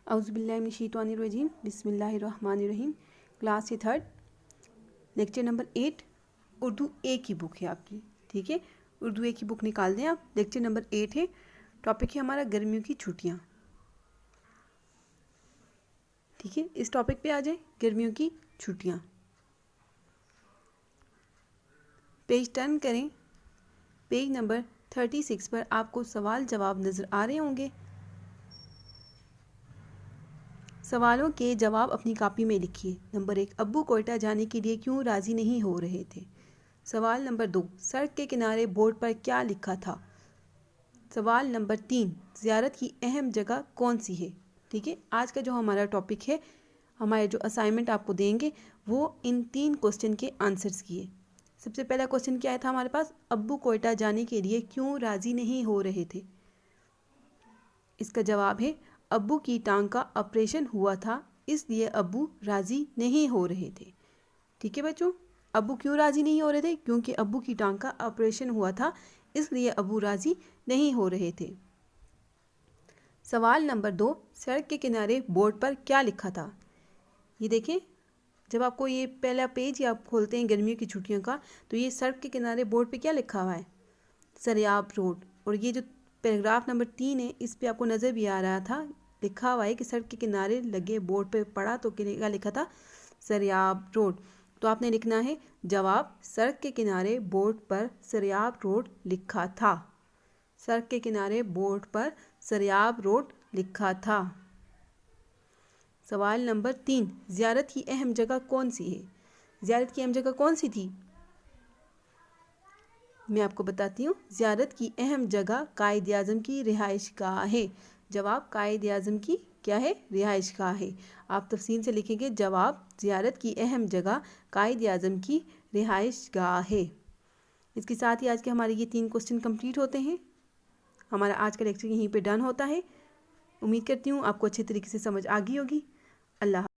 اعوذ باللہ من الشیطان الرجیم، بسم اللہ الرحمن الرحیم۔ کلاس سے تھرڈ، لیکچر نمبر 8، اردو اے کی بک ہے آپ کی، ٹھیک ہے۔ اردو اے کی بک نکال دیں آپ، لیکچر نمبر 8 ہے، ٹاپک ہے ہمارا گرمیوں کی چھٹیاں، ٹھیک ہے۔ اس ٹاپک پہ آ جائیں، گرمیوں کی چھٹیاں۔ پیج ٹرن کریں، پیج نمبر 36 پر آپ کو سوال جواب نظر آ رہے ہوں گے۔ سوالوں کے جواب اپنی کاپی میں لکھیے۔ نمبر 1، ابو کوئٹہ جانے کے لیے کیوں راضی نہیں ہو رہے تھے؟ سوال نمبر 2، سڑک کے کنارے بورڈ پر کیا لکھا تھا؟ سوال نمبر 3، زیارت کی اہم جگہ کون سی ہے؟ ٹھیک ہے۔ آج کا جو ہمارا ٹاپک ہے، ہمارے جو اسائنمنٹ آپ کو دیں گے وہ ان 3 کوسچن کے آنسرز کیے۔ سب سے پہلا کوسچن کیا تھا ہمارے پاس؟ ابو کوئٹہ جانے کے لیے کیوں راضی نہیں ہو رہے تھے؟ اس کا جواب ہے ابو کی ٹانگ کا آپریشن ہوا تھا، اس لیے ابو راضی نہیں ہو رہے تھے۔ ٹھیک ہے بچوں، ابو کیوں راضی نہیں ہو رہے تھے؟ کیونکہ ابو کی ٹانگ کا آپریشن ہوا تھا، اس لیے ابو راضی نہیں ہو رہے تھے۔ سوال نمبر 2، سڑک کے کنارے بورڈ پر کیا لکھا تھا؟ یہ دیکھیں، جب آپ کو یہ پہلا پیج یا آپ کھولتے ہیں گرمیوں کی چھٹیوں کا، تو یہ سڑک کے کنارے بورڈ پہ کیا لکھا ہوا ہے؟ سریاب روڈ۔ اور یہ جو پیراگراف نمبر 3 ہے، اس پہ آپ کو نظر بھی آ رہا تھا، لکھا ہوا ہے کہ سڑک کے کنارے لگے بورڈ پہ پڑا تو کیا لکھا تھا؟ سریاب روڈ۔ تو آپ نے لکھنا ہے جواب، سڑک کے کنارے بورڈ پر سریاب روڈ لکھا تھا۔ سڑک کے کنارے بورڈ پر سریاب روڈ لکھا تھا۔ سوال نمبر 3، زیارت کی اہم جگہ کون سی ہے؟ زیارت کی اہم جگہ کون سی تھی؟ میں آپ کو بتاتی ہوں، زیارت کی اہم جگہ قائد اعظم کی رہائش گاہ ہے۔ جواب، قائد اعظم کی کیا ہے؟ رہائش گاہ ہے۔ آپ تفصیل سے لکھیں گے جواب، زیارت کی اہم جگہ قائد اعظم کی رہائش گاہ ہے۔ اس کے ساتھ ہی آج کے ہمارے یہ 3 کوسچن کمپلیٹ ہوتے ہیں۔ ہمارا آج کا لیکچر یہیں پہ ڈن ہوتا ہے۔ امید کرتی ہوں آپ کو اچھے طریقے سے سمجھ آ گئی ہوگی۔ اللہ حافظ۔